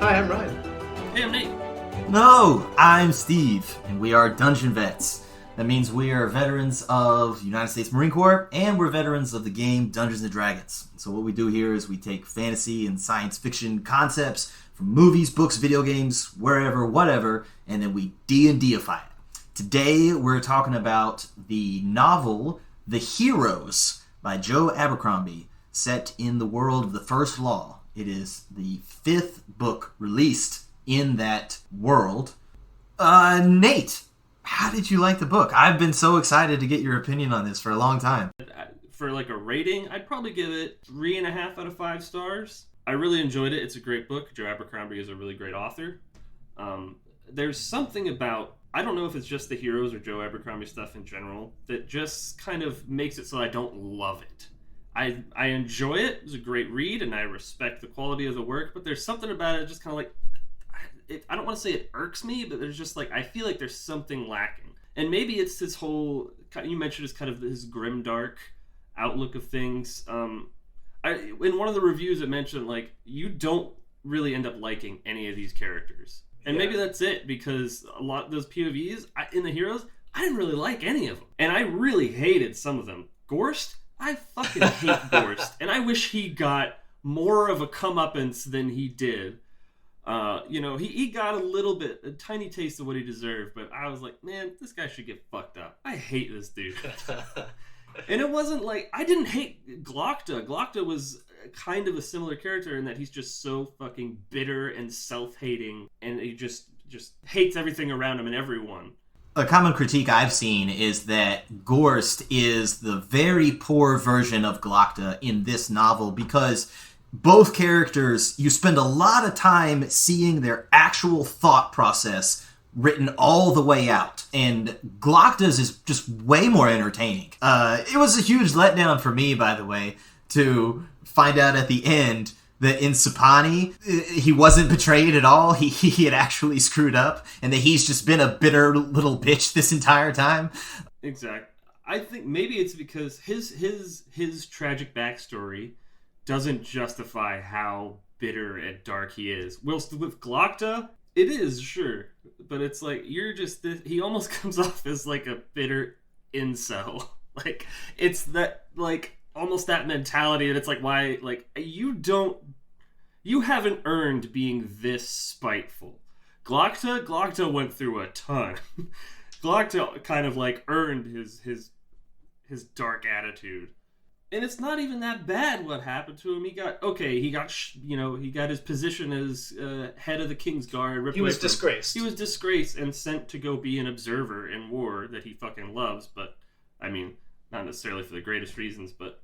Hi, I'm Ryan. Hey, I'm Nate. No, I'm Steve, and we are Dungeon Vets. That means we are veterans of the United States Marine Corps, and we're veterans of the game Dungeons & Dragons. So what we do here is we take fantasy and science fiction concepts from movies, books, video games, wherever, whatever, and then we D&Dify it. Today, we're talking about the novel The Heroes by Joe Abercrombie, set in the world of the First Law. It is the 5th book released in that world. Nate, how did you like the book? I've been so excited to get your opinion on this for a long time. For like a rating, I'd probably give it 3.5 out of 5 stars. I really enjoyed it. It's a great book. Joe Abercrombie is a really great author. There's something about, I don't know if it's just the Heroes or Joe Abercrombie stuff in general, that just kind of makes it so I don't love it. I enjoy it. It was a great read, and I respect the quality of the work, but there's something about it just kind of like, I don't want to say it irks me, but there's just like, I feel like there's something lacking. And maybe it's this whole, you mentioned it's kind of this grim, dark outlook of things. In one of the reviews it mentioned, like, you don't really end up liking any of these characters. And maybe that's it, because a lot of those POVs in the Heroes, I didn't really like any of them. And I really hated some of them. Gorst? I fucking hate Gorst. And I wish he got more of a comeuppance than he did. He got a tiny taste of what he deserved, but I was like, man, this guy should get fucked up. I hate this dude. And it wasn't like, I didn't hate Glokta. Glokta was kind of a similar character in that he's just so fucking bitter and self-hating, and he just hates everything around him and everyone. A common critique I've seen is that Gorst is the very poor version of Glokta in this novel, because both characters, you spend a lot of time seeing their actual thought process written all the way out. And Glokta's is just way more entertaining. It was a huge letdown for me, by the way, to find out at the end that in Sapani, he wasn't betrayed at all. He had actually screwed up, and that he's just been a bitter little bitch this entire time. Exactly. I think maybe it's because his tragic backstory doesn't justify how bitter and dark he is. Whilst with Glokta, it is, sure. But it's like, you're just he almost comes off as like a bitter incel. Like, it's that, like, almost that mentality that it's like, why, like, you haven't earned being this spiteful. Glokta went through a ton. Glokta kind of like earned his dark attitude. And it's not even that bad what happened to him. He got his position as head of the King's Guard. He was disgraced. He was disgraced and sent to go be an observer in war that he fucking loves. But, I mean, not necessarily for the greatest reasons. But,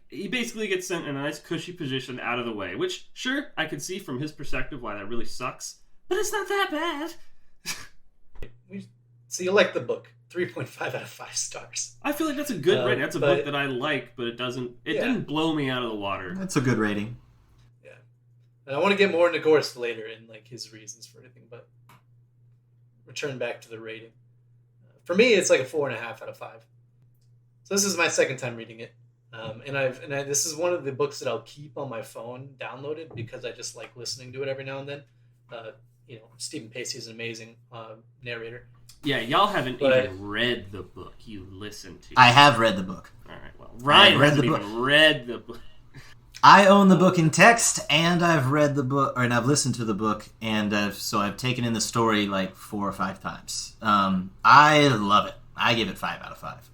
he basically gets sent in a nice cushy position out of the way. Which, sure, I could see from his perspective why that really sucks. But it's not that bad. So you like the book. 3.5 out of 5 stars. I feel like that's a good rating. That's a book that I like, but it didn't blow me out of the water. That's a good rating. Yeah. And I want to get more into Gorst later and like his reasons for anything, but return back to the rating. For me, it's like a 4.5 out of 5. So this is my second time reading it. This is one of the books that I'll keep on my phone downloaded because I just like listening to it every now and then. Stephen Pacey is an amazing narrator. Yeah, y'all haven't even read the book. You listened to it. I have read the book. All right, well, Ryan hasn't even read the book. I own the book in text, and I've read the book, and I've listened to the book, and so I've taken in the story like 4 or 5 times. I love it. I give it 5 out of 5.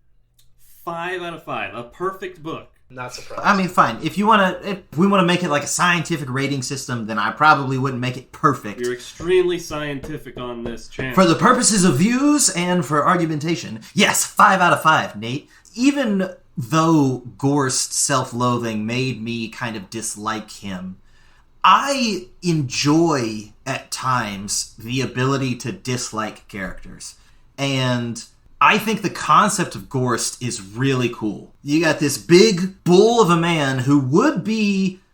5 out of 5. A perfect book. Not surprised. I mean, fine. If we want to make it like a scientific rating system, then I probably wouldn't make it perfect. You're extremely scientific on this channel. For the purposes of views and for argumentation, yes, 5 out of 5, Nate. Even though Gorst's self-loathing made me kind of dislike him, I enjoy, at times, the ability to dislike characters. And I think the concept of Gorst is really cool. You got this big bull of a man who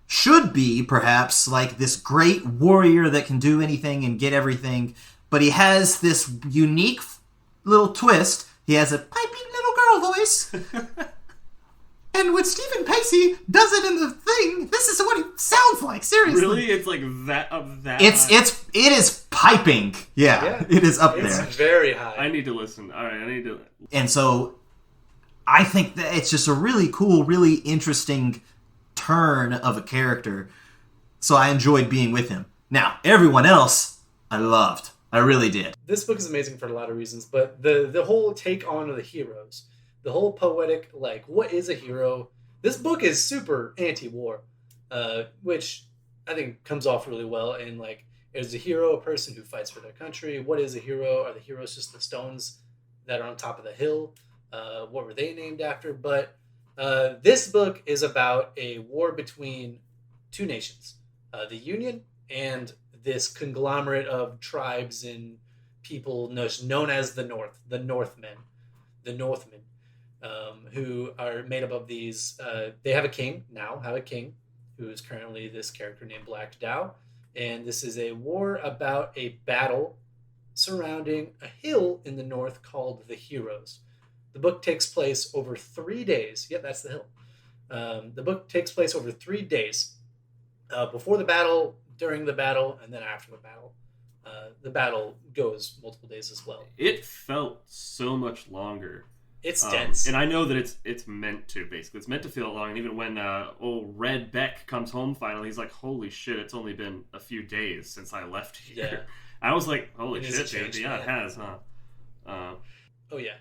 should be, perhaps, like this great warrior that can do anything and get everything, but he has this unique little twist. He has a piping little girl voice. And And when Stephen Pacey does it in the thing, this is what he sounds like. Seriously, Really, it's like that of that. it is piping. Yeah, it is up It's there. very high. I need to listen. All right, I need to. And so, I think that it's just a really cool, really interesting turn of a character. So I enjoyed being with him. Now, everyone else, I loved. I really did. This book is amazing for a lot of reasons, but the whole take on the heroes, the whole poetic, like, what is a hero? This book is super anti-war, which I think comes off really well. And, like, is a hero a person who fights for their country? What is a hero? Are the heroes just the stones that are on top of the hill? What were they named after? But this book is about a war between two nations, the Union and this conglomerate of tribes and people known as the North, the Northmen, who are made up of these. They have a king who is currently this character named Black Dow. And this is a war about a battle surrounding a hill in the north called the Heroes. The book takes place over 3 days. Yeah, that's the hill. The book takes place over 3 days. Before the battle, during the battle, and then after the battle. The battle goes multiple days as well. It felt so much longer. It's dense. And I know that it's meant to, basically. It's meant to feel long. And even when old Red Beck comes home finally, he's like, holy shit, it's only been a few days since I left here. Yeah. I was like, holy It is shit, a change, dude. Yeah, it man. has, huh? Oh, yeah.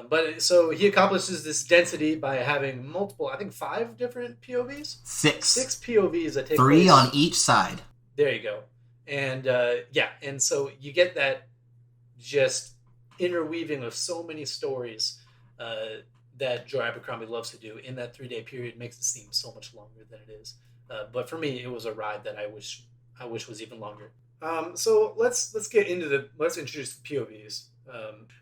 But so he accomplishes this density by having multiple, I think 5 different POVs? 6. 6 POVs that take 3 place. on each side. There you go. And and so you get that just interweaving of so many stories that Joe Abercrombie loves to do in that 3-day period. Makes it seem so much longer than it is. But for me, it was a ride that I wish was even longer. So let's introduce the POVs.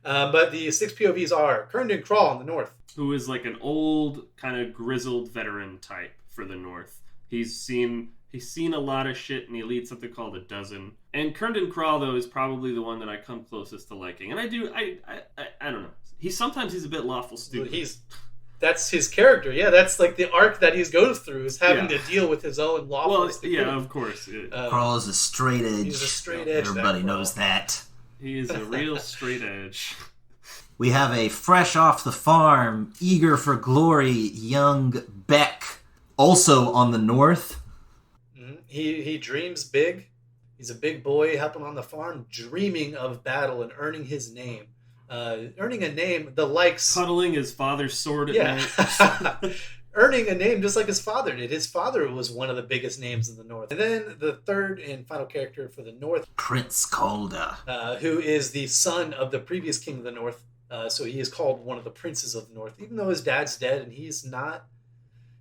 But the 6 POVs are Kerndon Crawl in the north. Who is like an old, kind of grizzled veteran type for the North. He's seen a lot of shit, and he leads something called a dozen. And Kerndon Crawl, though, is probably the one that I come closest to liking. And I don't know. He's a bit lawful stupid. That's his character. Yeah, that's like the arc that he goes through is having to deal with his own lawful. Well, yeah, of course. Carl is a straight edge. He's a straight edge. Everybody knows that. He is a real straight edge. We have a fresh off the farm, eager for glory, young Beck, also on the north. Mm-hmm. He dreams big. He's a big boy helping on the farm, dreaming of battle and earning his name. Earning a name the likes... Cuddling his father's sword at night. Earning a name just like his father did. His father was one of the biggest names in the North. And then the third and final character for the North, Prince Calder. who is the son of the previous king of the North. So he is called one of the princes of the North, even though his dad's dead and he's not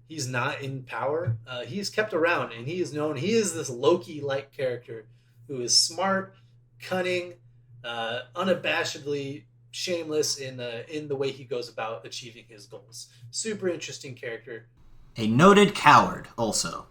in power. He's kept around, and he is known. He is this Loki-like character who is smart, cunning, unabashedly shameless in the way he goes about achieving his goals. Super interesting character. A noted coward, also.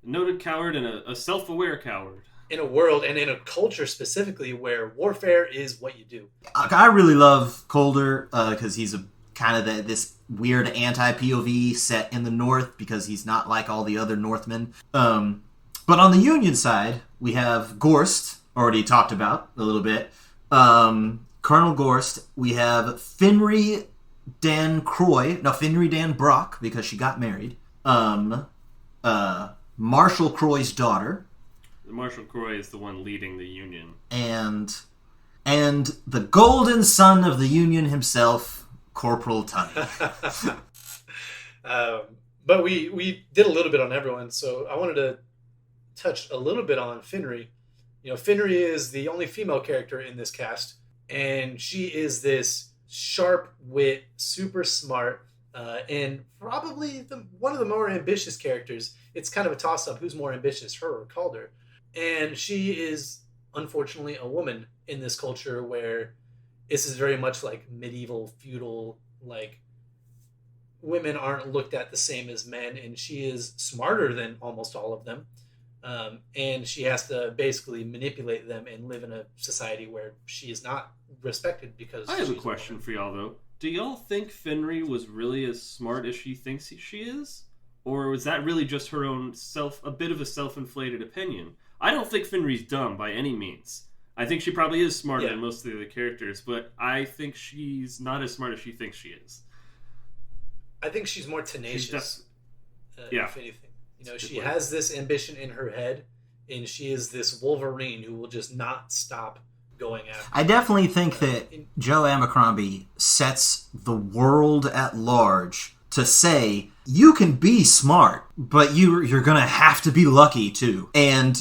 A noted coward and a self-aware coward. In a world and in a culture specifically where warfare is what you do. I really love Calder because he's a kind of this weird anti-POV set in the North because he's not like all the other Northmen. But on the Union side, we have Gorst, already talked about a little bit. Colonel Gorst. We have Finry Dan Brock, because she got married. Marshal Croy's daughter. Marshal Croy is the one leading the Union. And the golden son of the Union himself, Corporal Tunney. But we did a little bit on everyone, so I wanted to touch a little bit on Finry. Finry is the only female character in this cast, and she is this sharp wit, super smart, and probably one of the more ambitious characters. It's kind of a toss-up who's more ambitious, her or Calder. And she is, unfortunately, a woman in this culture where this is very much like medieval, feudal, like women aren't looked at the same as men, and she is smarter than almost all of them. And she has to basically manipulate them and live in a society where she is not respected because... I have a question for y'all, though. Do y'all think Finri was really as smart as she thinks she is? Or was that really just her own a bit of a self-inflated opinion? I don't think Finri's dumb by any means. I think she probably is smarter than most of the other characters, but I think she's not as smart as she thinks she is. I think she's more tenacious, if anything. She point. has this ambition in her head, and she is this Wolverine who will just not stop going after. I definitely think that Joe Abercrombie sets the world at large to say, you can be smart, but you're going to have to be lucky too. And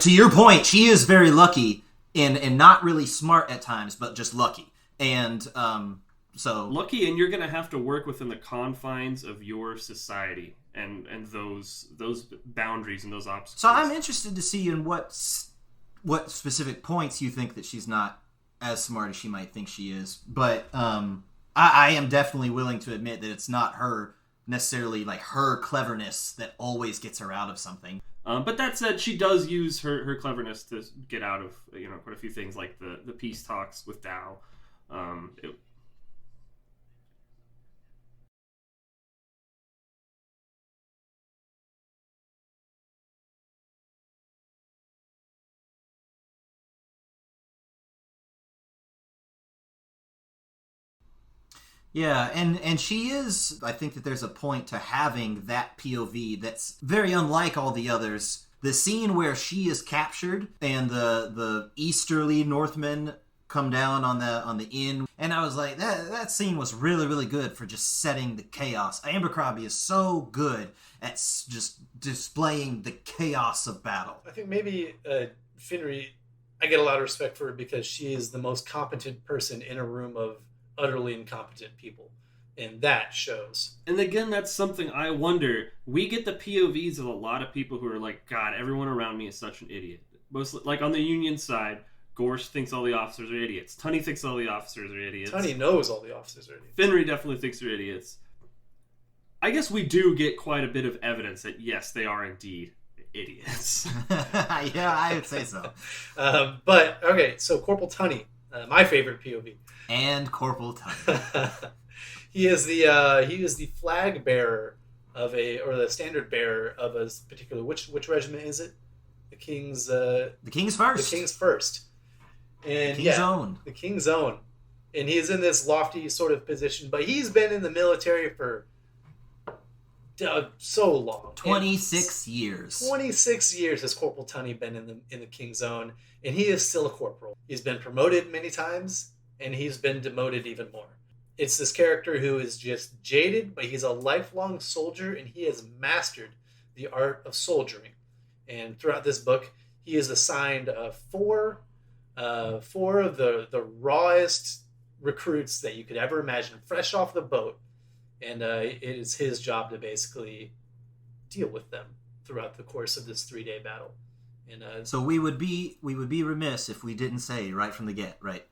to your point, she is very lucky and not really smart at times, but just lucky. And so lucky, and you're going to have to work within the confines of your society and those boundaries and those obstacles. So I'm interested to see in what specific points you think that she's not as smart as she might think she is. But I am definitely willing to admit that it's not her necessarily, like, her cleverness that always gets her out of something. But that said, she does use her cleverness to get out of quite a few things, like the peace talks with Tao. Yeah, and she is, I think that there's a point to having that POV that's very unlike all the others. The scene where she is captured and the easterly Northmen come down on the inn, and I was like, that scene was really, really good for just setting the chaos. Abercrombie is so good at just displaying the chaos of battle. I think maybe Finri, I get a lot of respect for her because she is the most competent person in a room of utterly incompetent people, and that shows. And again, that's something I wonder. We get the POVs of a lot of people who are like, God, everyone around me is such an idiot. Mostly, like on the Union side, Gorsh thinks all the officers are idiots. Tunney thinks all the officers are idiots. Tunney knows all the officers are idiots. Finri definitely thinks they're idiots. I guess we do get quite a bit of evidence that yes, they are indeed idiots. Yeah, I would say so. But okay, so Corporal Tunney, my favorite POV. And Corporal Tunney. he is the flag bearer or the standard bearer of a particular which regiment is it? The King's First. The King's First. And King's Own. The King's Own. And he's in this lofty sort of position, but he's been in the military for so long. 26 years. 26 years has Corporal Tunney been in the King's Own, and he is still a corporal. He's been promoted many times, and he's been demoted even more. It's this character who is just jaded, but he's a lifelong soldier, and he has mastered the art of soldiering. And throughout this book, he is assigned four of the rawest recruits that you could ever imagine, fresh off the boat. And it is his job to basically deal with them throughout the course of this 3-day battle. And so we would be remiss if we didn't say right from the get, right?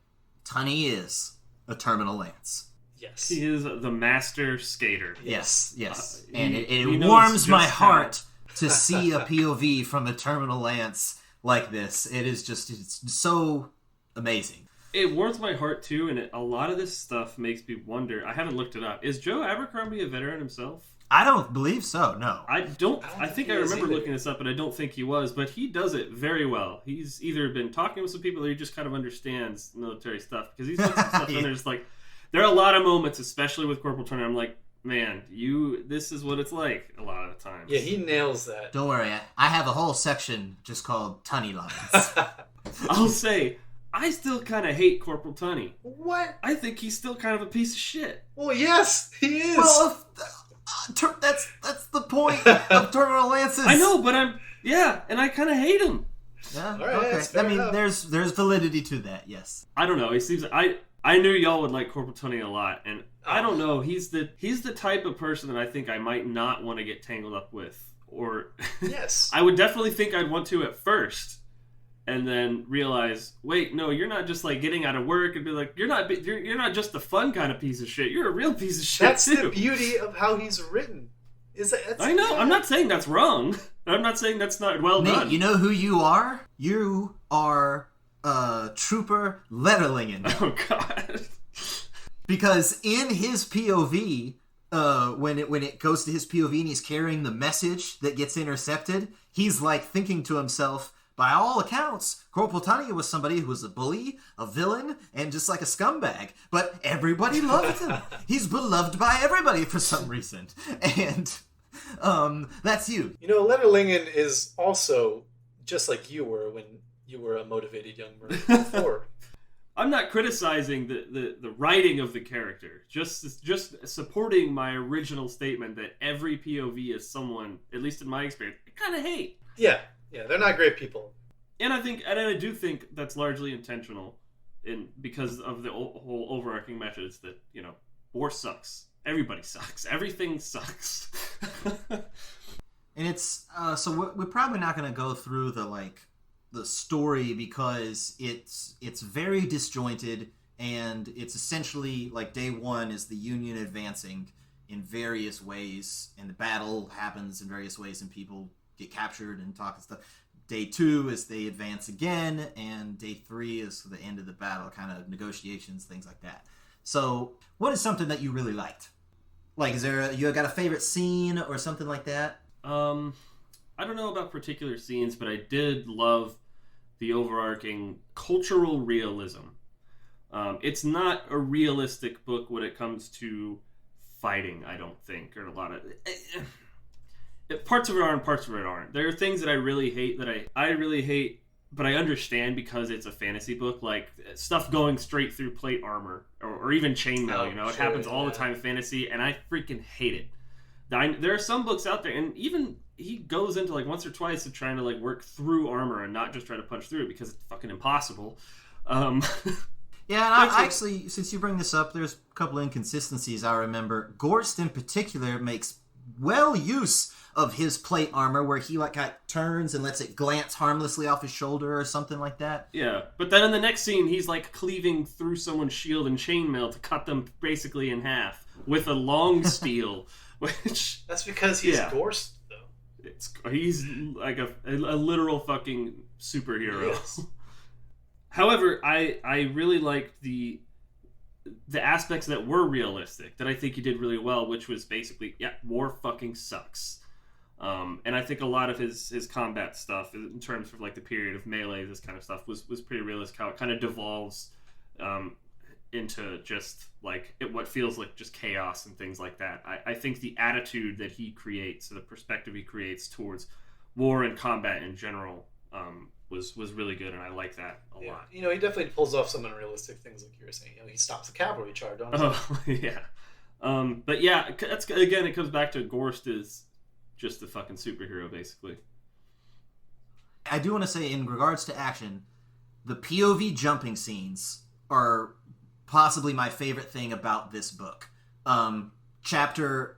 Tunney is a terminal lance. Yes. He is the master skater. Yes. And it warms my heart to see a POV from a terminal lance like this. It's so amazing. It warms my heart too, and a lot of this stuff makes me wonder. I haven't looked it up. Is Joe Abercrombie a veteran himself? I don't believe so, no. I think I remember looking this up, but I don't think he was. But he does it very well. He's either been talking with some people or he just kind of understands military stuff. Because he's done some stuff and there's like... There are a lot of moments, especially with Corporal Turner, I'm like, man, this is what it's like a lot of the times. Yeah, he nails that. Don't worry, I have a whole section just called Tunney lines. I'll say... I still kind of hate Corporal Tunney. What? I think he's still kind of a piece of shit. Well, yes, he is. Well, that's the point of terminal lances. I know, but and I kind of hate him. Yeah, all right, okay. I mean, enough. there's validity to that. Yes. I don't know. He seems I knew y'all would like Corporal Tunney a lot, and I don't know. He's the type of person that I think I might not want to get tangled up with, or yes, I would definitely think I'd want to at first. And then realize, wait, no, you're not just like getting out of work and be like, you're not just the fun kind of piece of shit. You're a real piece of shit. That's too. the beauty of how he's written. I know. Yeah. I'm not saying that's wrong. I'm not saying that's not well Nate, done. You know who you are? You are Trooper Letterlingen. Oh God. Because in his POV, when it goes to his POV and he's carrying the message that gets intercepted, he's like thinking to himself, by all accounts, Corporal Tanya was somebody who was a bully, a villain, and just like a scumbag. But everybody loved him. He's beloved by everybody for some reason. And that's you. You know, Letterlingen is also just like you were when you were a motivated young Marine before. I'm not criticizing the writing of the character, just supporting my original statement that every POV is someone, at least in my experience, I kind of hate. Yeah, they're not great people. And I do think that's largely intentional, because of the whole overarching message that, you know, war sucks. Everybody sucks. Everything sucks. And it's so we're probably not going to go through the story because it's very disjointed, and it's essentially like day one is the Union advancing in various ways, and the battle happens in various ways, and people get captured and talk and stuff. Day two is they advance again, and day three is the end of the battle, kind of negotiations, things like that. So, what is something that you really liked? Like, is there you got a favorite scene or something like that? I don't know about particular scenes, but I did love the overarching cultural realism. It's not a realistic book when it comes to fighting, I don't think, or a lot of... Parts of it are and parts of it aren't. There are things that I really hate that I really hate, but I understand because it's a fantasy book, like stuff going straight through plate armor or even chainmail, it happens all the time in fantasy, and I freaking hate it. There are some books out there, and even he goes into like once or twice of trying to like work through armor and not just try to punch through it because it's fucking impossible. Yeah, and I actually, since you bring this up, there's a couple inconsistencies I remember. Gorst in particular makes well use of his plate armor where he like turns and lets it glance harmlessly off his shoulder or something like that. Yeah, but then in the next scene he's like cleaving through someone's shield and chainmail to cut them basically in half with a long steel, which... That's because he's Gorst, though. He's like a literal fucking superhero. Yes. However, I really liked the aspects that were realistic that I think he did really well, which was basically, war fucking sucks. And I think a lot of his combat stuff, in terms of like the period of melee, this kind of stuff, was pretty realistic. How it kind of devolves into just like what feels like just chaos and things like that. I think the attitude that he creates, the perspective he creates towards war and combat in general, was really good, and I like that a lot. He definitely pulls off some unrealistic things, like you were saying. He stops a cavalry charge on his own. Yeah. But yeah, that's again, it comes back to Gorst is just the fucking superhero, basically. I do want to say, in regards to action, the POV jumping scenes are possibly my favorite thing about this book. The chapter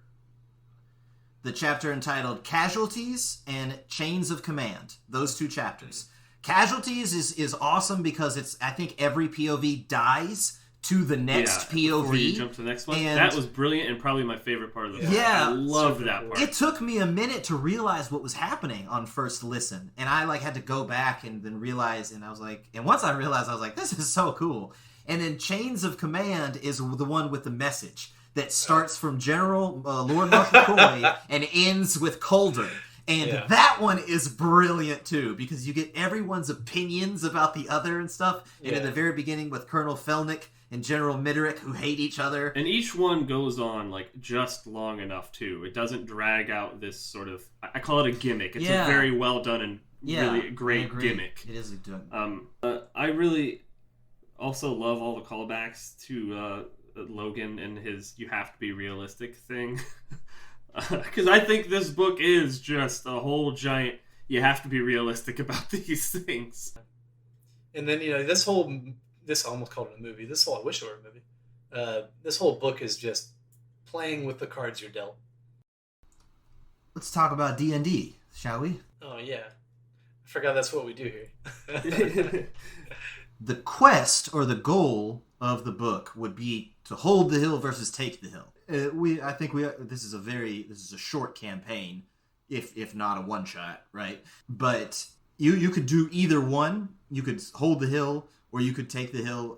entitled Casualties and Chains of Command. Those two chapters. Casualties is awesome because I think every POV dies to the next POV. Before you jump to the next one. And that was brilliant and probably my favorite part of the book. Yeah. I loved that part. It took me a minute to realize what was happening on first listen. And I had to go back and then realize, and I was like, and once I realized, I was like, this is so cool. And then Chains of Command is the one with the message that starts from General Lord Marshal Coy and ends with Calder. And that one is brilliant, too, because you get everyone's opinions about the other and stuff. And in the very beginning with Colonel Felnick and General Miderick, who hate each other. And each one goes on, like, just long enough, too. It doesn't drag out this sort of... I call it a gimmick. It's a very well done and really great gimmick. It is a good... I really also love all the callbacks to Logan and his "you have to be realistic" thing. Because I think this book is just a whole giant you have to be realistic about these things. And then, this I almost called it a movie. I wish it were a movie. This whole book is just playing with the cards you're dealt. Let's talk about D&D, shall we? Oh, yeah. I forgot that's what we do here. The quest or the goal of the book would be to hold the hill versus take the hill. This is a short campaign, if not a one shot, right? But you could do either one. You could hold the hill or you could take the hill.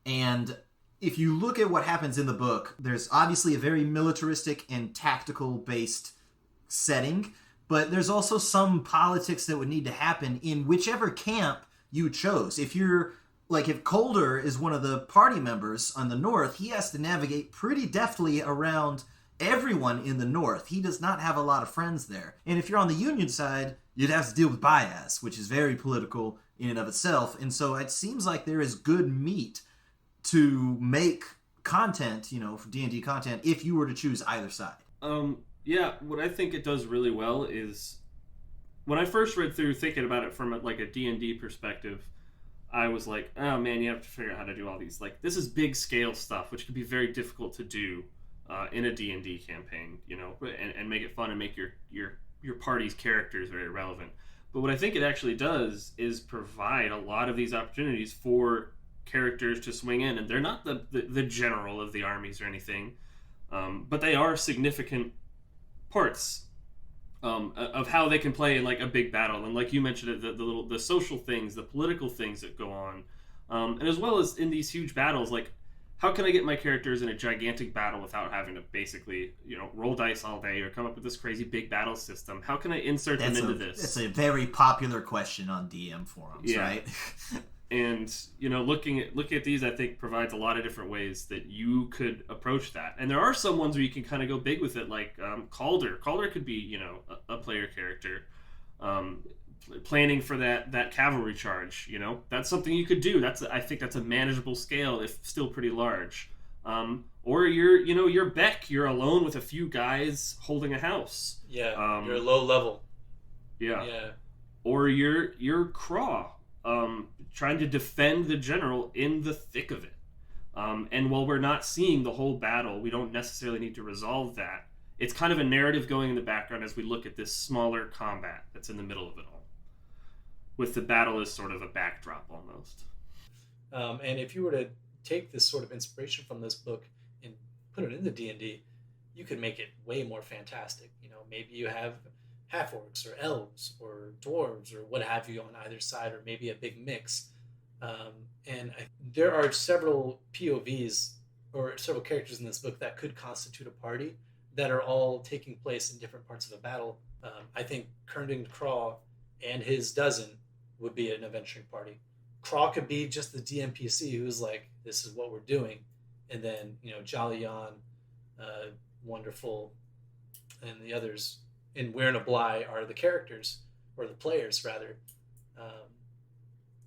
And if you look at what happens in the book, there's obviously a very militaristic and tactical based setting, but there's also some politics that would need to happen in whichever camp you chose. If you're like, if Calder is one of the party members on the north, he has to navigate pretty deftly around everyone in the north. He does not have a lot of friends there. And if you're on the Union side, you'd have to deal with Baez, which is very political in and of itself. And so it seems like there is good meat to make content, you know, for D&D content, if you were to choose either side. Yeah, what I think it does really well is, when I first read through thinking about it from like a D&D perspective, I was like, oh man, you have to figure out how to do all these. Like, this is big scale stuff, which can be very difficult to do in a D&D campaign, you know, and make it fun and make your party's characters very relevant. But what I think it actually does is provide a lot of these opportunities for characters to swing in, and they're not the general of the armies or anything, but they are significant parts of how they can play in like a big battle. And like you mentioned, the social things, the political things that go on, and as well as in these huge battles, like, how can I get my characters in a gigantic battle without having to basically, you know, roll dice all day or come up with this crazy big battle system? How can I insert them into this? It's a very popular question on DM forums, right? And, you know, looking at these, I think, provides a lot of different ways that you could approach that. And there are some ones where you can kind of go big with it, like Calder. Calder could be, you know, a player character. Planning for that cavalry charge, you know, that's something you could do. I think that's a manageable scale, if still pretty large. Or you're Beck, you're alone with a few guys holding a house. Yeah, you're low level. Yeah. Or you're Craw, trying to defend the general in the thick of it. And while we're not seeing the whole battle, we don't necessarily need to resolve that. It's kind of a narrative going in the background as we look at this smaller combat that's in the middle of it all, with the battle as sort of a backdrop almost. And if you were to take this sort of inspiration from this book and put it into D&D, you could make it way more fantastic. You know, maybe you have half-orcs or elves or dwarves or what have you on either side, or maybe a big mix. There are several POVs or several characters in this book that could constitute a party that are all taking place in different parts of a battle. I think Kerndon Craw and his dozen would be an adventuring party. Craw could be just the DMPC who's like, this is what we're doing. And then, you know, Jolly Jan, Wonderful, and the others in We're in a Bly are the characters, or the players rather.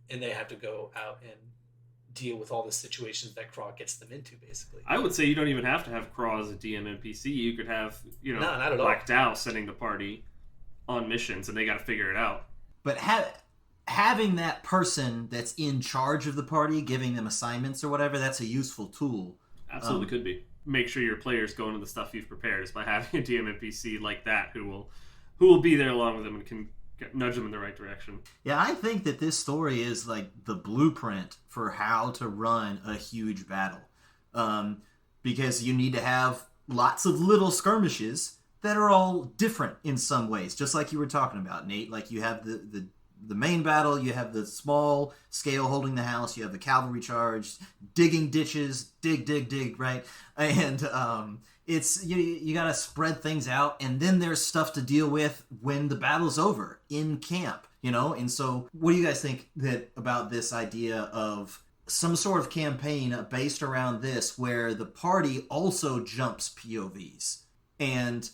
And they have to go out and deal with all the situations that Craw gets them into, basically. I would say you don't even have to have Craw as a DM NPC. You could have, you know, not at Black Dow sending the party on missions, and they got to figure it out. But having that person that's in charge of the party, giving them assignments or whatever, that's a useful tool. Absolutely could be. Make sure your players go into the stuff you've prepared is by having a DM NPC like that who will be there along with them and can nudge them in the right direction. Yeah, I think that this story is like the blueprint for how to run a huge battle. Because you need to have lots of little skirmishes that are all different in some ways, just like you were talking about, Nate. Like, you have the main battle, you have the small scale holding the house, you have the cavalry charge, digging ditches, dig, right? And it's you got to spread things out, and then there's stuff to deal with when the battle's over in camp, you know? And so what do you guys think about this idea of some sort of campaign based around this, where the party also jumps POVs? And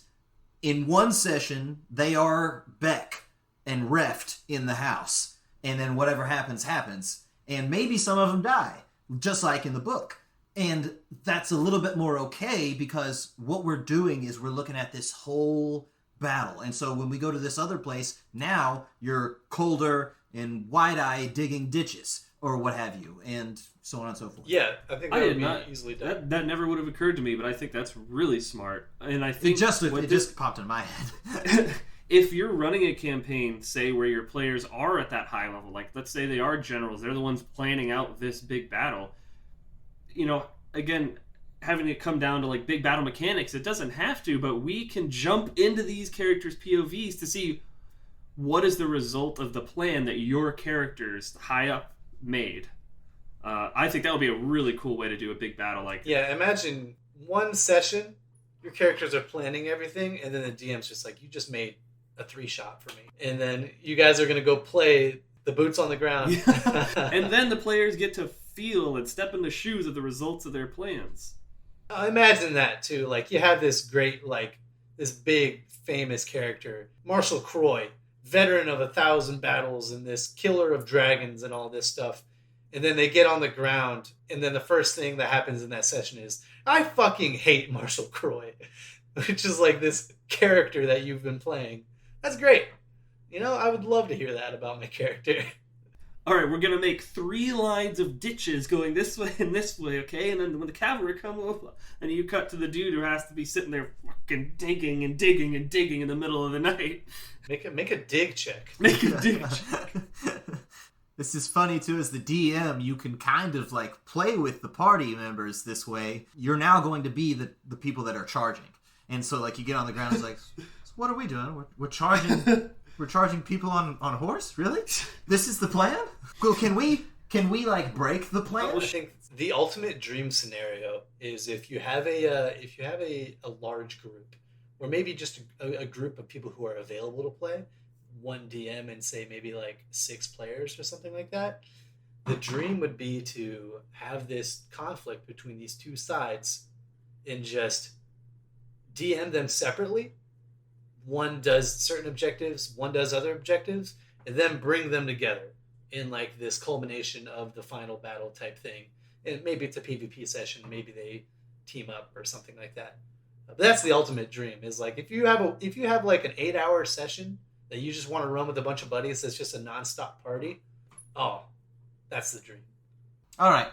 in one session, they are Beck and Reft in the house, and then whatever happens, and maybe some of them die, just like in the book. And that's a little bit more okay, because what we're doing is we're looking at this whole battle. And so when we go to this other place, now you're Calder and Wide-Eye digging ditches, or what have you, and so on and so forth. Yeah, I think that would be easily done. That never would have occurred to me, but I think that's really smart. And I think it just popped in my head. If you're running a campaign, say, where your players are at that high level, like, let's say they are generals, they're the ones planning out this big battle, you know, again, having it come down to, like, big battle mechanics, it doesn't have to, but we can jump into these characters' POVs to see what is the result of the plan that your characters high up made. I think that would be a really cool way to do a big battle. Like, Yeah, imagine one session, your characters are planning everything, and then the DM's just like, you just made a 3-shot for me. And then you guys are going to go play the boots on the ground. and then the players get to feel and step in the shoes of the results of their plans. I imagine that too. Like, you have this great, like, this big famous character, Marshall Croy, veteran of 1,000 battles and this killer of dragons and all this stuff. And then they get on the ground, and then the first thing that happens in that session is, I fucking hate Marshall Croy, which is like this character that you've been playing. That's great. You know, I would love to hear that about my character. All right, we're going to make 3 lines of ditches going this way and this way, okay? And then when the cavalry come over, and you cut to the dude who has to be sitting there fucking digging and digging and digging in the middle of the night. Make a dig check. Make a dig check. This is funny too, as the DM, you can kind of like play with the party members this way. You're now going to be the people that are charging. And so like you get on the ground, it's like, so what are we doing? We're charging we're charging people on horse? Really? This is the plan? Well, can we like break the plan? I think the ultimate dream scenario is if you have a large group, or maybe just a group of people who are available to play, one DM and say maybe like 6 players or something like that. The dream would be to have this conflict between these two sides and just DM them separately. One does certain objectives, one does other objectives, and then bring them together in like this culmination of the final battle type thing. And maybe it's a PvP session, maybe they team up or something like that. But that's the ultimate dream, is like if you have like an 8-hour session that you just want to run with a bunch of buddies that's just a nonstop party, oh, that's the dream. All right.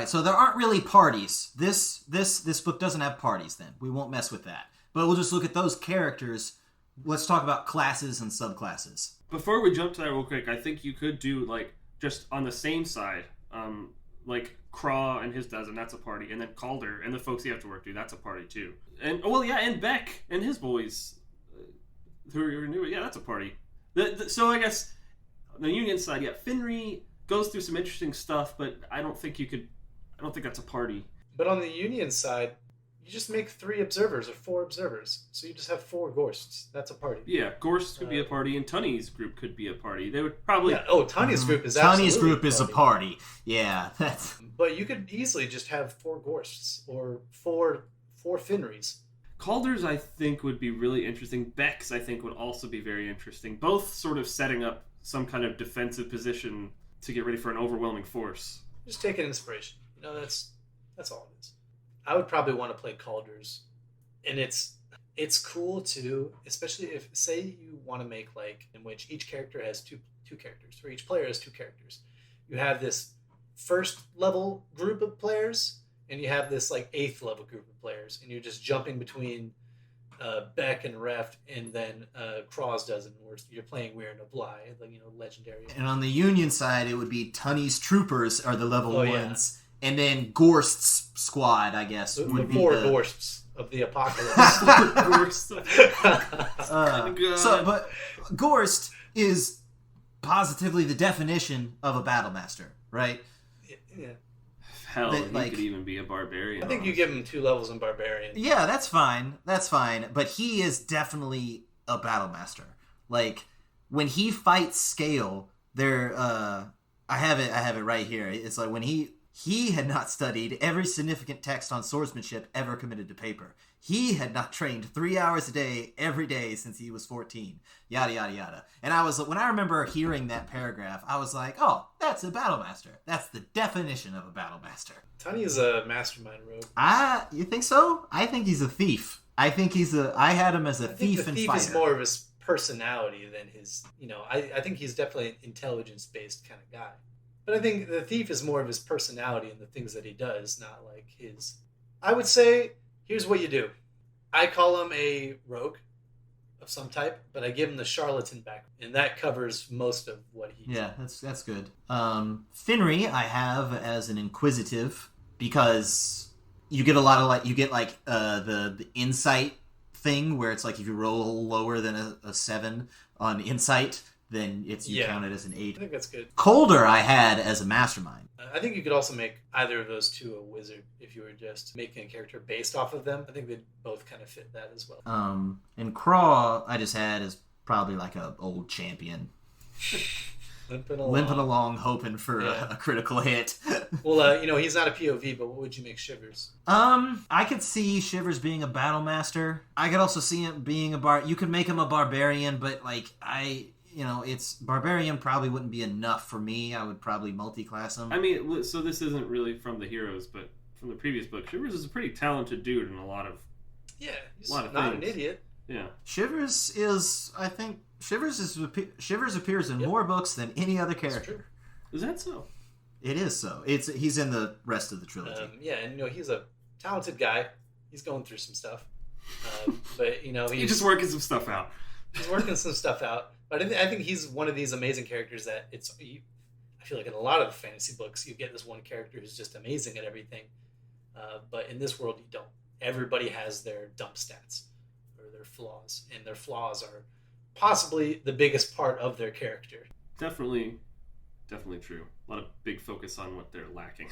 So there aren't really parties. This book doesn't have parties then. We won't mess with that. But we'll just look at those characters. Let's talk about classes and subclasses. Before we jump to that real quick, I think you could do, like, just on the same side, like Craw and his dozen, that's a party. And then Calder and the folks you have to work to, that's a party too. And, well, yeah, and Beck and his boys, who are new, yeah, that's a party. So I guess on the Union side, yeah, Finrey goes through some interesting stuff, but I don't think that's a party. But on the Union side, you just make 3 observers or 4 observers. So you just have 4 Gorsts. That's a party. Yeah, Gorst could be a party, and Tunny's group could be a party. They would probably... Yeah. Oh, Tunny's group is absolutely Tunny's group is a party. Yeah, that's... But you could easily just have 4 Gorsts or 4 Finreys. Calder's, I think, would be really interesting. Beck's, I think, would also be very interesting. Both sort of setting up some kind of defensive position to get ready for an overwhelming force. Just take an inspiration. You know, that's all it is. I would probably want to play Calder's. And it's cool, too, especially if, say, you want to make, like, in which each character has two characters, or each player has 2 characters. You have this first level group of players, and you have this like 8th level group of players, and you're just jumping between Beck and Reft, and then Craw's dozen, where you're playing Weir and Obly, like, you know, legendary. And on the Union side, it would be Tunny's troopers are the level 1s, yeah. And then Gorst's squad, I guess, The would be 4 the... Gorsts of the apocalypse. But Gorst is positively the definition of a battle master, right? Yeah. Hell, he could even be a barbarian. I think you give him 2 levels in barbarian. Yeah, that's fine. But he is definitely a battle master. Like, when he fights Scale, I have it right here. It's like when he had not studied every significant text on swordsmanship ever committed to paper. He had not trained 3 hours a day every day since he was 14. Yada, yada, yada. And when I remember hearing that paragraph, I was like, oh, that's a battle master. That's the definition of a battle master. Tunny is a mastermind rogue. You think so? I think he's a thief. I had him as a thief and fighter. The thief is more of his personality than his, you know, I think he's definitely an intelligence-based kind of guy. But I think the thief is more of his personality and the things that he does, not like his... I would say, here's what you do. I call him a rogue of some type, but I give him the charlatan back, and that covers most of what he... Yeah, that's good. Finrey I have as an inquisitive, because you get a lot of the insight thing, where it's like if you roll lower than a 7 on insight, then you Yeah. count it as an I 8. think that's good. Colder I had as a mastermind. I think you could also make either of those two a wizard if you were just making a character based off of them. I think they'd both kind of fit that as well. And Craw I just had as probably like a old champion. Limping Along, hoping for Yeah. a critical hit. Well, he's not a POV, but what would you make Shivers? I could see Shivers being a battle master. I could also see him being you could make him a barbarian, but it's barbarian probably wouldn't be enough for me. I would probably multi-class him. I mean, so this isn't really from the heroes, but from the previous book, Shivers is a pretty talented dude in a lot of He's lot of not things. an idiot. Yeah. Shivers appears in more books than any other That's character. true. Is that so? It is so. He's in the rest of the trilogy. And he's a talented guy. He's going through some stuff, but He's he's just working some stuff out. He's working some stuff out. But I think he's one of these amazing characters that I feel like in a lot of the fantasy books, you get this one character who's just amazing at everything. But in this world, you don't. Everybody has their dump stats or their flaws, and their flaws are possibly the biggest part of their character. Definitely true. A lot of big focus on what they're lacking.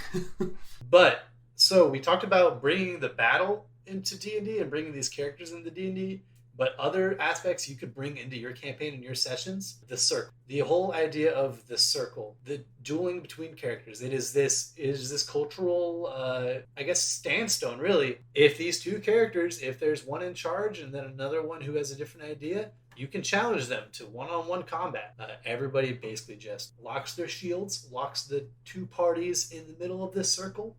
But so we talked about bringing the battle into D&D and bringing these characters into D&D, but other aspects you could bring into your campaign and your sessions, the circle, the whole idea of the circle, the dueling between characters. It is this cultural, standstone, really. If these two characters, if there's one in charge and then another one who has a different idea, you can challenge them to one-on-one combat. Everybody basically just locks their shields, locks the two parties in the middle of this circle,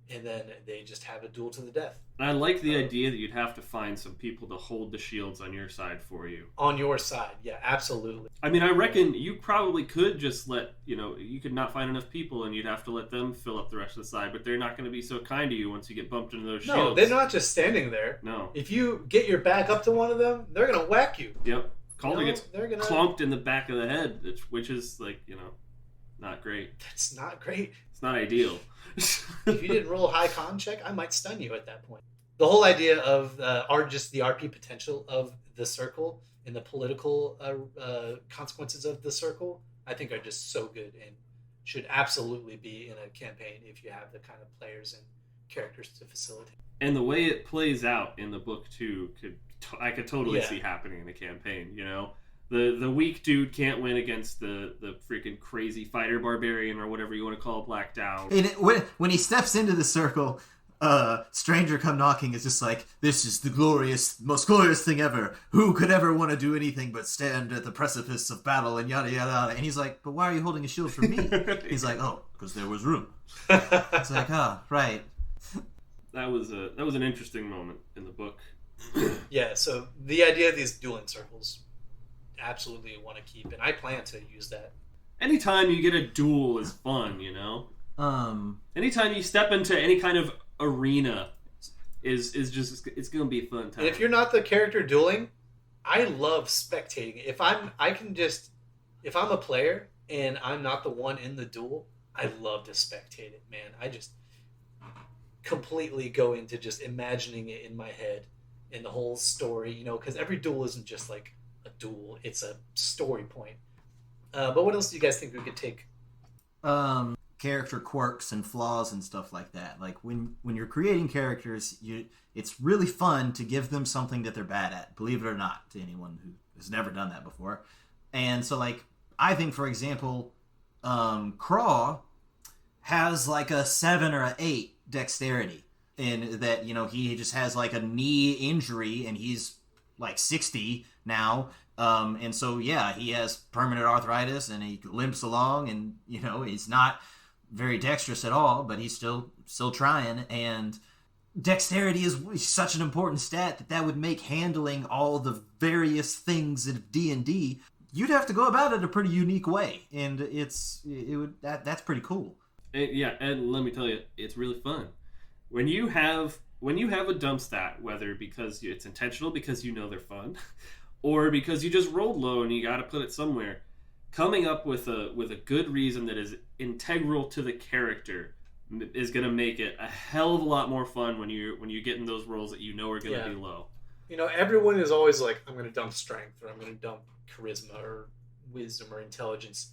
and then they just have a duel to the death. And I like the idea that you'd have to find some people to hold the shields on your side for you. On your side, yeah, absolutely. I mean, I reckon you probably could just you could not find enough people and you'd have to let them fill up the rest of the side, but they're not going to be so kind to you once you get bumped into those shields. No, they're not just standing there. No. If you get your back up to one of them, they're going to whack you. Yep. Calder gets they're gonna... clonked in the back of the head, which is, not great. That's not great. It's not ideal. If you didn't roll a high con check, I might stun you at that point. The whole idea of the RP potential of the circle and the political consequences of the circle, I think are just so good and should absolutely be in a campaign if you have the kind of players and characters to facilitate. And the way it plays out in the book too, I could totally Yeah. see happening in the campaign. The weak dude can't win against the freaking crazy fighter barbarian or whatever you want to call Black Dow. And when he steps into the circle, stranger come knocking is just like, this is the most glorious thing ever. Who could ever want to do anything but stand at the precipice of battle and yada yada yada. And he's like, but why are you holding a shield for me? He's like, oh, because there was room. It's like, right. That was an interesting moment in the book. Yeah, so the idea of these dueling circles, absolutely want to keep, and I plan to use that. Anytime you get a duel is fun, Anytime you step into any kind of arena is just, it's gonna be a fun time. And if you're not the character dueling, I love spectating. If I'm a player and I'm not the one in the duel, I love to spectate it, man. I just completely go into just imagining it in my head and the whole story, because every duel isn't just like a duel, it's a story point. But what else do you guys think we could take? Character quirks and flaws and stuff like that. Like when you're creating characters, it's really fun to give them something that they're bad at, believe it or not, to anyone who has never done that before. And so, I think, for example, Craw has like a 7 or an 8 dexterity, in that he just has like a knee injury and he's like 60 now, and so he has permanent arthritis and he limps along, and he's not very dexterous at all, but he's still trying. And dexterity is such an important stat that would make handling all the various things of D&D, you'd have to go about it a pretty unique way, and that's pretty cool. And let me tell you, it's really fun when you have a dump stat, whether because it's intentional because they're fun, or because you just rolled low and you got to put it somewhere. Coming up with a good reason that is integral to the character is going to make it a hell of a lot more fun when you get in those rolls that are going to be low. Everyone is always like, I'm going to dump strength, or I'm going to dump charisma, or wisdom or intelligence,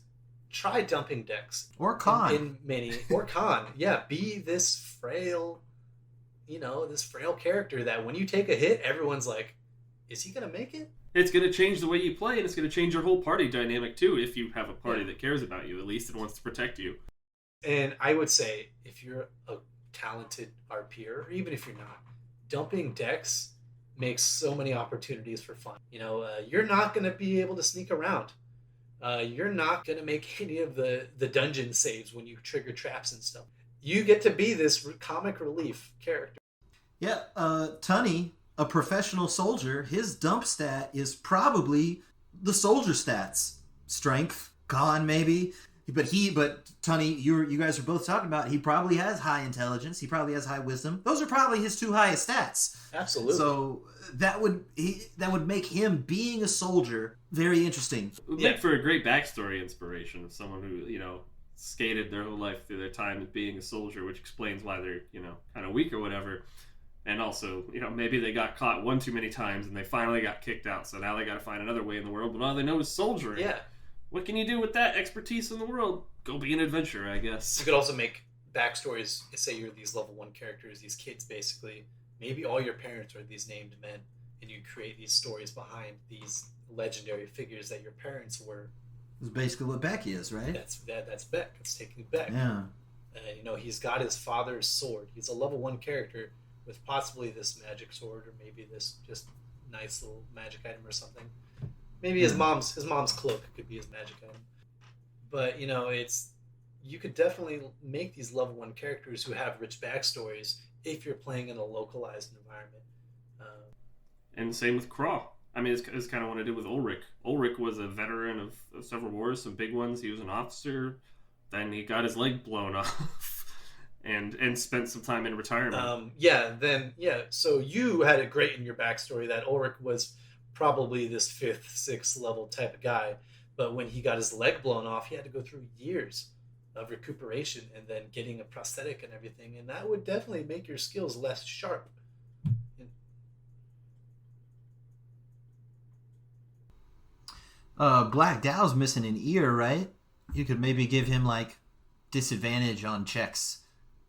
try dumping Dex. Or Khan. In many, or Khan. Yeah, be this frail, this frail character that when you take a hit, everyone's like, is he going to make it? It's going to change the way you play, and it's going to change your whole party dynamic, too, if you have a party that cares about you, at least, and wants to protect you. And I would say, if you're a talented RPer, or even if you're not, dumping Dex makes so many opportunities for fun. You're not going to be able to sneak around. You're not going to make any of the dungeon saves when you trigger traps and stuff. You get to be this comic relief character. Yeah, Tunney, a professional soldier, his dump stat is probably the soldier stats. Strength, Khan maybe. But Tunney, you guys are both talking about, he probably has high intelligence, he probably has high wisdom. Those are probably his two highest stats. Absolutely. So that would make him being a soldier very interesting. It would make for a great backstory inspiration of someone who, skated their whole life through their time as being a soldier, which explains why they're, kind of weak or whatever. And also, maybe they got caught one too many times and they finally got kicked out, so now they got to find another way in the world, but all they know is soldiering. Yeah. What can you do with that expertise in the world? Go be an adventurer, I guess. You could also make backstories. Say you're these level 1 characters, these kids basically. Maybe all your parents are these named men, and you create these stories behind these legendary figures that your parents were. It's basically what Beck is, right? That's Beck. It's taking Beck. Yeah. He's got his father's sword. He's a level 1 character with possibly this magic sword, or maybe this just nice little magic item or something. Maybe his mom's cloak could be his magic item. But, you could definitely make these level 1 characters who have rich backstories if you're playing in a localized environment. And same with Craw. I mean, it's kind of what I did with Ulrich. Ulrich was a veteran of several wars, some big ones. He was an officer. Then he got his leg blown off and spent some time in retirement. So you had it great in your backstory that Ulrich was probably this 5th, 6th level type of guy, but when he got his leg blown off, he had to go through years of recuperation and then getting a prosthetic and everything, and that would definitely make your skills less sharp. Black Dow's missing an ear, right? You could maybe give him disadvantage on checks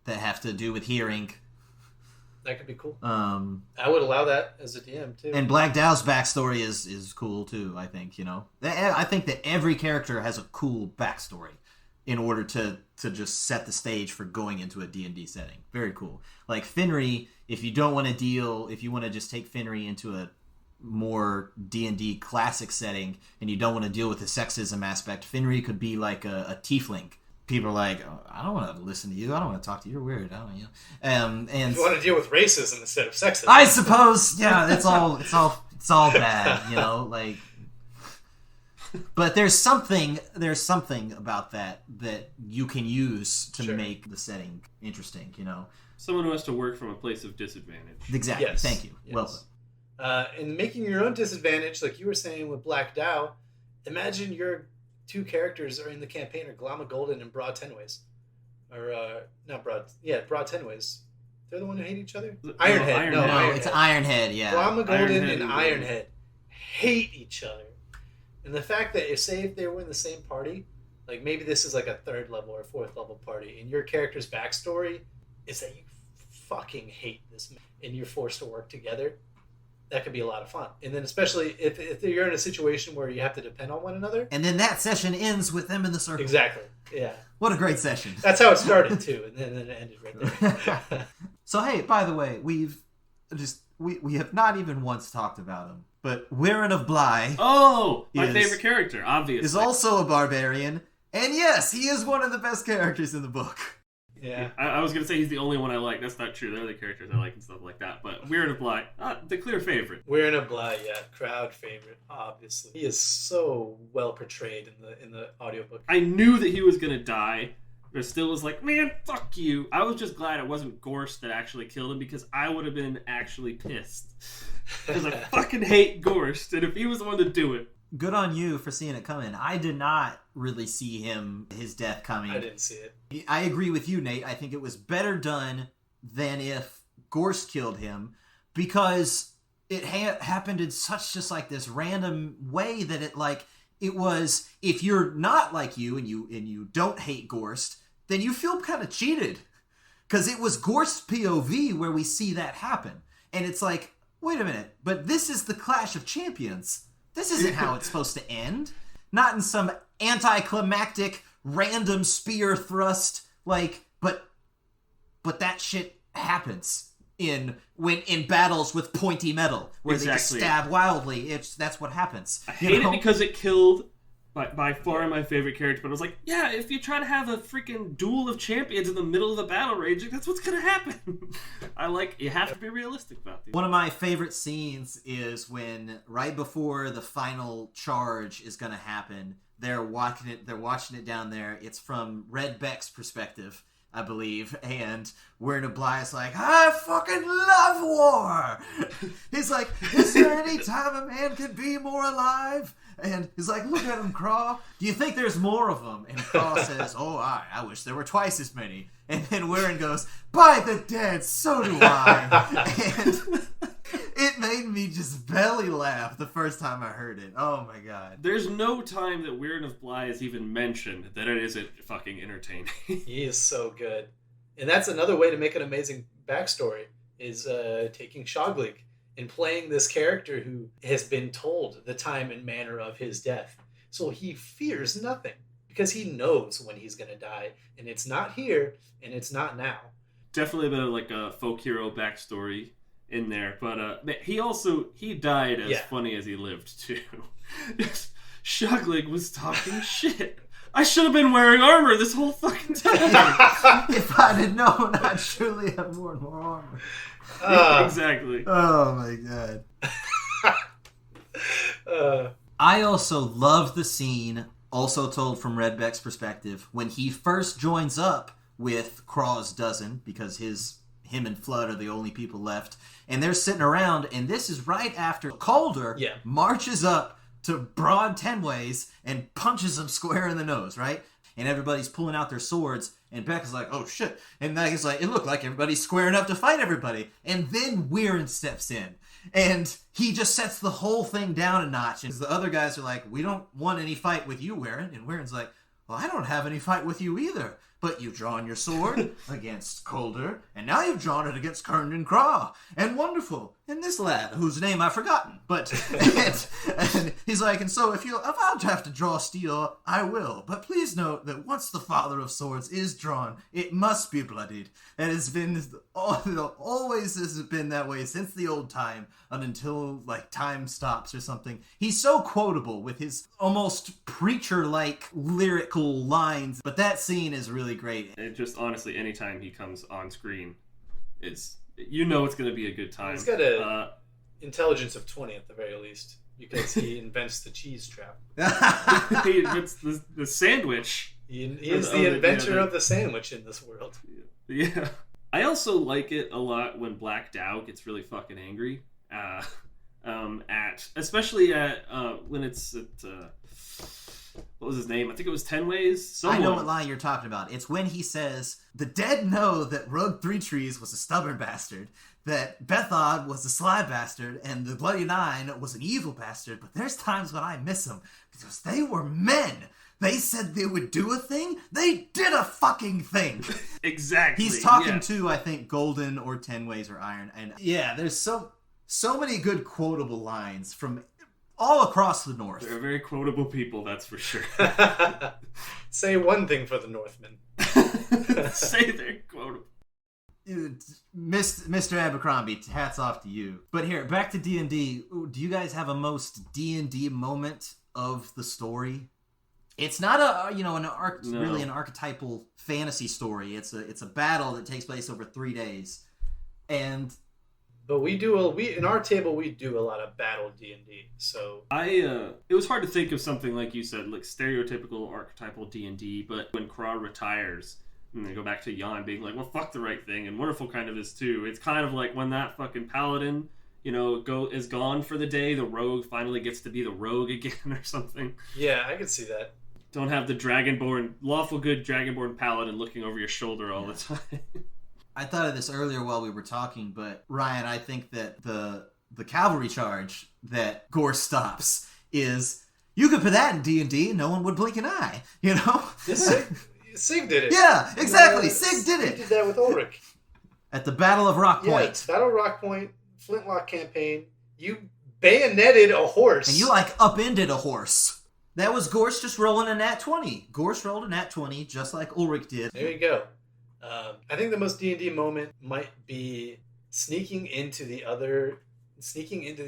that have to do with hearing. That could be cool. I would allow that as a DM too. And Black Dow's backstory is cool too, I think, I think that every character has a cool backstory in order to just set the stage for going into a D&D setting. Very cool. Like Finry, if you want to just take Finry into a more D&D classic setting and you don't want to deal with the sexism aspect, Finry could be like a tiefling. People are like, oh, I don't want to listen to you. I don't want to talk to you. You're weird. I don't know. And if you want to deal with racism instead of sexism, I suppose. Yeah, it's all bad. But there's something about that you can use to make the setting interesting. Someone who has to work from a place of disadvantage. Exactly. Yes. Thank you. Yes. Well put. And making your own disadvantage, like you were saying with Black Dow, imagine your 2 characters are in the campaign are Glama Golden and Broad Tenways. Broad Tenways. They're the one who hate each other? Ironhead. Ironhead. It's Ironhead, yeah. Glama Golden and Ironhead hate each other. And the fact that if they were in the same party, like maybe this is like a 3rd level or 4th level party, and your character's backstory is that you fucking hate this man, and you're forced to work together, that could be a lot of fun. And then especially if you're in a situation where you have to depend on one another. And then that session ends with them in the circle. Exactly. Yeah. What a great session. That's how it started too, and then it ended right there. So hey, by the way, we have not even once talked about him, but Wirren of Bly. Oh, my favorite character, obviously. Is also a barbarian, and yes, he is one of the best characters in the book. Yeah. I was going to say he's the only one I like. That's not true. There are other characters I like and stuff like that. But Wirren of Bly, the clear favorite. Wirren of Bly, yeah. Crowd favorite, obviously. He is so well portrayed in the audiobook. I knew that he was going to die, but still was like, man, fuck you. I was just glad it wasn't Gorst that actually killed him, because I would have been actually pissed. Because I fucking hate Gorst, and if he was the one to do it. Good on you for seeing it coming. I did not really see his death coming. I didn't see it. I agree with you, Nate. I think it was better done than if Gorst killed him, because it happened in such just like this random way that it was, if you're not like you and you don't hate Gorst, then you feel kind of cheated. Because it was Gorst's POV where we see that happen. And it's like, wait a minute, but this is the Clash of Champions. This isn't how it's supposed to end. Not in some anticlimactic, random spear thrust, like, but that shit happens in battles with pointy metal, where they just stab wildly. That's what happens. I hate it because it killed by far my favorite character, but I was like, yeah, if you try to have a freaking duel of champions in the middle of the battle raging, that's what's gonna happen. You have to be realistic about these. One of my favorite scenes is when, right before the final charge is gonna happen, they're watching it down there. It's from Red Beck's perspective, I believe, and Weird Bly is like, I fucking love war! He's like, is there any time a man can be more alive? And he's like, look at him, Craw. Do you think there's more of them? And Craw says, oh, I wish there were twice as many. And then Weirin goes, by the dead, so do I. And it made me just belly laugh the first time I heard it. Oh my god. There's no time that Weird of Bly is even mentioned that it isn't fucking entertaining. He is so good. And that's another way to make an amazing backstory, is taking Shoglig and playing this character who has been told the time and manner of his death. So he fears nothing, because he knows when he's going to die. And it's not here, and it's not now. Definitely a bit of like a folk hero backstory in there. But he died as funny as he lived, too. Shoglig was talking shit. I should have been wearing armor this whole fucking time. If I'd have known, I'd surely have worn more armor. Exactly. Oh my god. I also love the scene, also told from Red Beck's perspective, when he first joins up with Craw's dozen, because him and Flood are the only people left, and they're sitting around, and this is right after Calder marches up to Broad Tenways and punches him square in the nose, right? And everybody's pulling out their swords, and Beck is like, oh shit. And Maggie's like, it looked like everybody's squaring up to fight everybody. And then Weirin steps in, and he just sets the whole thing down a notch. And the other guys are like, we don't want any fight with you, Weirin. And Weirin's like, well, I don't have any fight with you either. But you've drawn your sword against Calder, and now you've drawn it against Kerndon Craw. And wonderful. And this lad, whose name I've forgotten. But and he's like, and so if I'll have to draw steel, I will. But please note that once the Father of Swords is drawn, it must be bloodied. And it's been always has been that way since the old time, until like time stops or something. He's so quotable with his almost preacher-like lyrical lines. But that scene is really great. And just honestly, anytime he comes on screen, it's going to be a good time. He's got a intelligence of 20 at the very least, because he invents the cheese trap. He invents the sandwich. He is the inventor of the sandwich in this world. Yeah. I also like it a lot when Black Dow gets really fucking angry. Especially when it's at what was his name? I think it was Tenways. I know what line you're talking about. It's when he says, the dead know that Rogue Three Trees was a stubborn bastard, that Bethod was a sly bastard, and the Bloody Nine was an evil bastard, but there's times when I miss them, because they were men. They said they would do a thing. They did a fucking thing. Exactly. He's talking to, I think, Golden or Tenways or Iron. And yeah, there's so many good quotable lines from all across the North. They're very quotable people, that's for sure. Say one thing for the Northmen. Say they're quotable. Mr. Abercrombie, hats off to you. But here, back to D&D. Do you guys have a most D&D moment of the story? It's not really an archetypal fantasy story. It's a battle that takes place over 3 days, But we in our table we do a lot of battle D&D. So it was hard to think of something like you said, like stereotypical archetypal D&D. But when Craw retires, and they go back to Jan being like, "Well, fuck the right thing," and Wonderful kind of is too. It's kind of like when that fucking paladin, is gone for the day. The rogue finally gets to be the rogue again or something. Yeah, I could see that. Don't have the lawful good dragonborn paladin looking over your shoulder all the time. I thought of this earlier while we were talking, but Ryan, I think that the cavalry charge that Gore stops is You could put that in D&D and no one would blink an eye, you know? Sig did it. Yeah, exactly. Sig did He it. did that with Ulrich. At the Battle of Rock Yeah, Point. Battle of Rock Point, Flintlock campaign. You bayoneted a horse. And you, like, upended a horse. That was Gorst just rolling a nat 20. Gorst rolled a nat 20, just like Ulrich did. There you go. I think the most D&D moment might be sneaking into the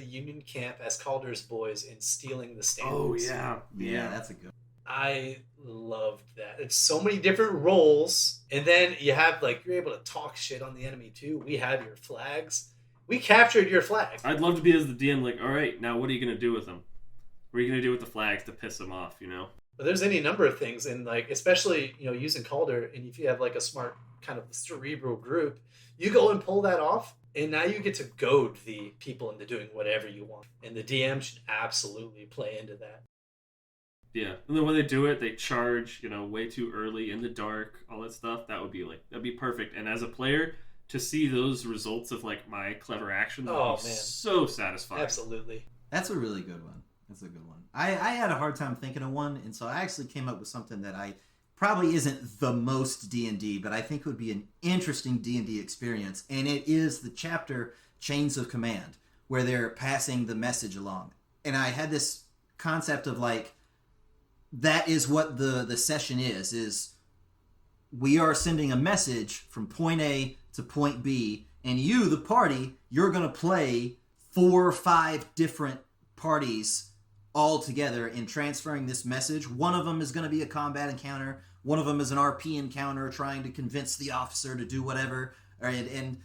Union camp as Calder's boys and stealing the standards. Oh, yeah. Yeah, that's a good. I loved that. It's so many different roles, and then you have you're able to talk shit on the enemy too. We have your flags. We captured your flag. I'd love to be as the DM, like, all right, now what are you going to do with them? What are you going to do with the flags to piss them off, you know? But there's any number of things, and especially using Calder, and if you have a smart kind of cerebral group, you go and pull that off, and now you get to goad the people into doing whatever you want, and the DM should absolutely play into that. Yeah, and then when they do it, they charge, way too early in the dark, all that stuff. That'd be perfect. And as a player, to see those results of my clever action, that would be so satisfying. Absolutely. That's a really good one. That's a good one. I had a hard time thinking of one, and so I actually came up with something that I probably isn't the most D&D, but I think would be an interesting D&D experience, and it is the chapter Chains of Command, where they're passing the message along. And I had this concept of that is what the session is we are sending a message from point A to point B, and you, the party, you're going to play 4 or 5 different parties all together in transferring this message. One of them is going to be a combat encounter. One of them is an RP encounter trying to convince the officer to do whatever. And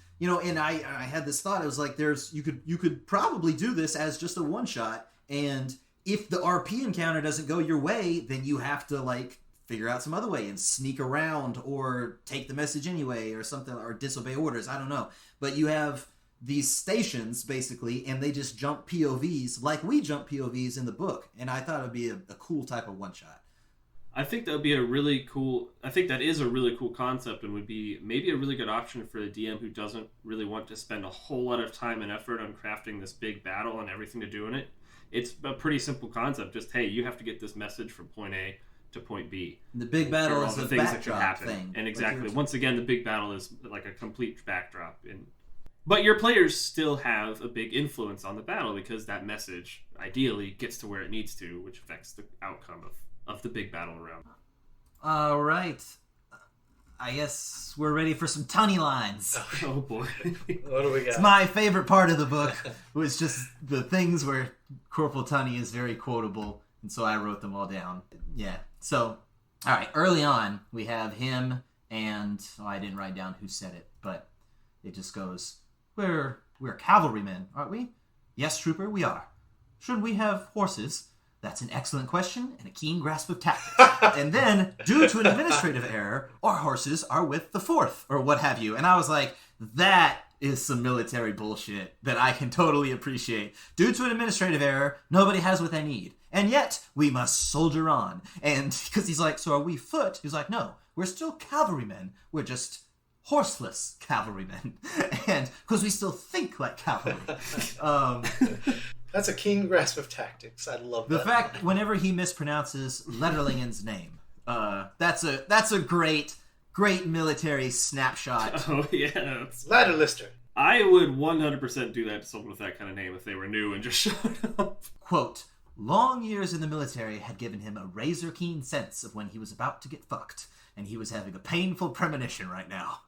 I had this thought. I was like, you could probably do this as just a one shot, and if the RP encounter doesn't go your way, then you have to figure out some other way and sneak around or take the message anyway or something, or disobey orders. I don't know. But you have these stations basically, and they just jump POVs like we jump POVs in the book. And I thought it would be a cool type of one shot. I think that would be that is a really cool concept, and would be maybe a really good option for the DM who doesn't really want to spend a whole lot of time and effort on crafting this big battle and everything to do in it. It's a pretty simple concept. Just, hey, you have to get this message from point A to point B. The big battle is the the things that can backdrop happen. thing. And exactly, once again, the big battle is like a complete backdrop. But your players still have a big influence on the battle, because that message, ideally, gets to where it needs to, which affects the outcome of the big battle around. All right. I guess we're ready for some Tunny lines. Oh, boy. What do we got? It's my favorite part of the book, was just the things where Corporal Tunny is very quotable, and so I wrote them all down. Yeah. So, all right, early on, we have him and, I didn't write down who said it, but it just goes, we're cavalrymen, aren't we? Yes, trooper, we are. Should we have horses? That's an excellent question and a keen grasp of tactics. And then, due to an administrative error, our horses are with the 4th, or what have you. And I was like, that is some military bullshit that I can totally appreciate. Due to an administrative error, nobody has what they need. And yet, we must soldier on. And because he's like, so are we foot? He's like, no, we're still cavalrymen. We're just horseless cavalrymen. And because we still think like cavalry. That's a keen grasp of tactics. I love that. The fact whenever he mispronounces Letterlingen's name, that's a great military snapshot. Oh, yeah. Ladderlister. I would 100% do that to someone with that kind of name if they were new and just showed up. Quote, long years in the military had given him a razor-keen sense of when he was about to get fucked, and he was having a painful premonition right now.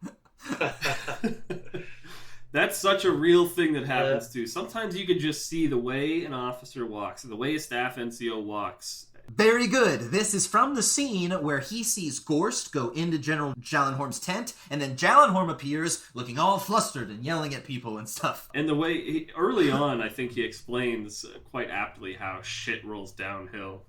That's such a real thing that happens too. Sometimes you can just see the way an officer walks, the way a staff NCO walks. Very good. This is from the scene where he sees Gorst go into General Jallenhorm's tent, and then Jallenhorm appears looking all flustered and yelling at people and stuff. And the way, early on, I think he explains quite aptly how shit rolls downhill,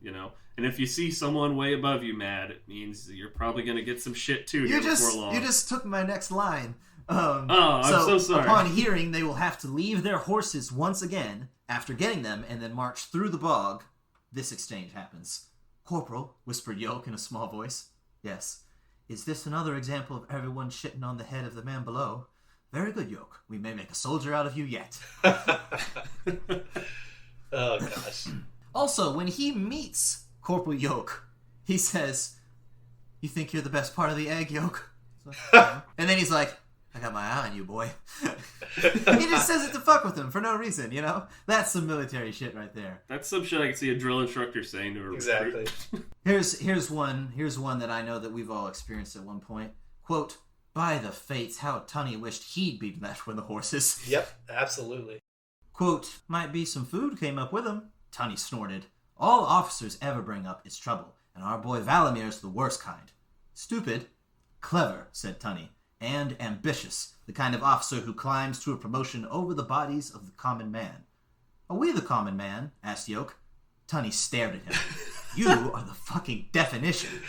And if you see someone way above you mad, it means you're probably going to get some shit too before long. You just took my next line. I'm so sorry. Upon hearing, they will have to leave their horses once again after getting them and then march through the bog. This exchange happens. Corporal, whispered Yoke in a small voice. Yes. Is this another example of everyone shitting on the head of the man below? Very good, Yoke. We may make a soldier out of you yet. Oh, gosh. Also, when he meets Corporal Yolk, he says, "You think you're the best part of the egg, Yolk?" And then he's like, "I got my eye on you, boy." He just says it to fuck with him for no reason, you know? That's some military shit right there. That's some shit I can see a drill instructor saying to a recruit. Exactly. Here's one that I know that we've all experienced at one point. Quote, "By the fates, how Tunney wished he'd be left with the horses." Yep, absolutely. Quote, "Might be some food came up with him." Tunney snorted. "All officers ever bring up is trouble, and our boy Valamir's the worst kind." "Stupid." "Clever," said Tunney, "and ambitious, the kind of officer who climbs to a promotion over the bodies of the common man." "Are we the common man?" asked Yolk. Tunney stared at him. "You are the fucking definition."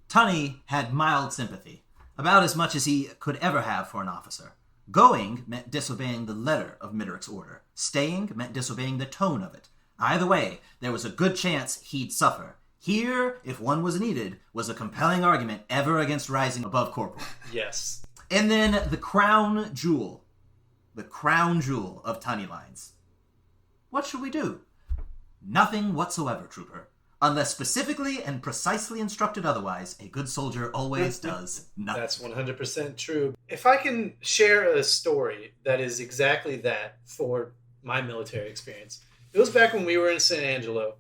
Tunney had mild sympathy, about as much as he could ever have for an officer. Going meant disobeying the letter of Midrick's order. Staying meant disobeying the tone of it. Either way, there was a good chance he'd suffer. Here, if one was needed, was a compelling argument ever against rising above corporal. Yes. And then the crown jewel of Tunney lines. "What should we do?" "Nothing whatsoever, trooper. Unless specifically and precisely instructed otherwise, a good soldier always does nothing." That's 100% true. If I can share a story that is exactly that for my military experience, it was back when we were in San Angelo,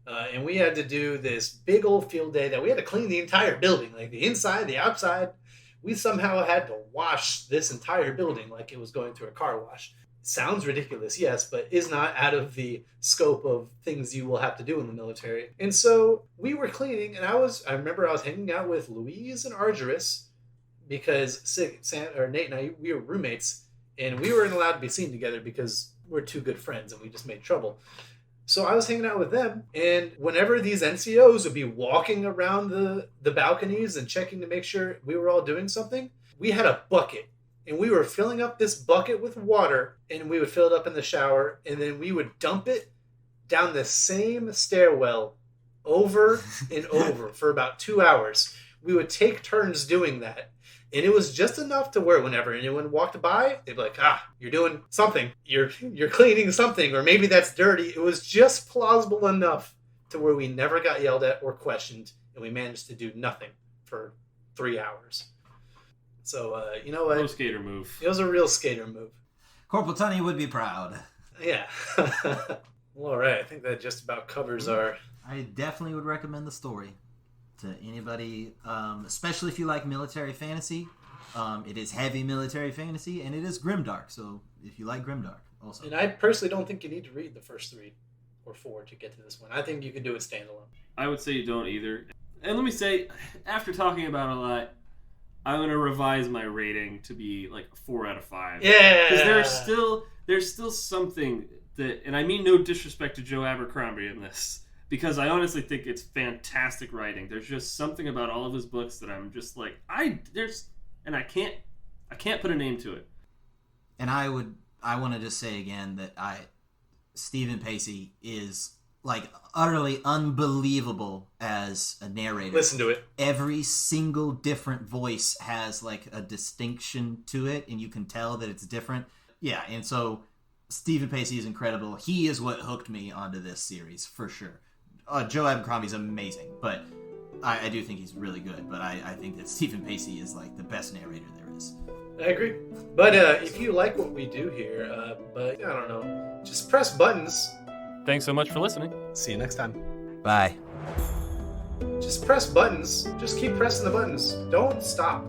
and we had to do this big old field day that we had to clean the entire building, like the inside, the outside. We somehow had to wash this entire building like it was going through a car wash. Sounds ridiculous, yes, but is not out of the scope of things you will have to do in the military. And so we were cleaning, and I remember I was hanging out with Louise and Argyris because Nate and I, we were roommates, and we weren't allowed to be seen together because we're two good friends and we just made trouble. So I was hanging out with them, and whenever these NCOs would be walking around the balconies and checking to make sure we were all doing something, we had a bucket. And we were filling up this bucket with water, and we would fill it up in the shower, and then we would dump it down the same stairwell over and over for about 2 hours. We would take turns doing that. And it was just enough to where whenever anyone walked by, they'd be like, "You're doing something. You're cleaning something, or maybe that's dirty." It was just plausible enough to where we never got yelled at or questioned, and we managed to do nothing for 3 hours. So, you know what? Pro skater move. It was a real skater move. Corporal Tunney would be proud. Yeah. Well, all right. I think that just about covers our... I definitely would recommend the story to anybody, especially if you like military fantasy. It is heavy military fantasy, and it is grimdark. So if you like grimdark, also. And I personally don't think you need to read the first 3 or 4 to get to this one. I think you can do it standalone. I would say you don't either. And let me say, after talking about it a lot, I'm going to revise my rating to be like a 4 out of 5. Yeah! Because there's still something that, and I mean no disrespect to Joe Abercrombie in this, because I honestly think it's fantastic writing. There's just something about all of his books that I'm just like, I can't put a name to it. And I want to just say again that Stephen Pacey is like utterly unbelievable as a narrator. Listen to it. Every single different voice has like a distinction to it, and you can tell that it's different. Yeah, and so Stephen Pacey is incredible. He is what hooked me onto this series, for sure. Joe Abercrombie's amazing, but I do think he's really good. But I think that Stephen Pacey is like the best narrator there is. I agree. But if you like what we do here, but I don't know, just press buttons. Thanks so much for listening. See you next time. Bye. Just press buttons. Just keep pressing the buttons. Don't stop.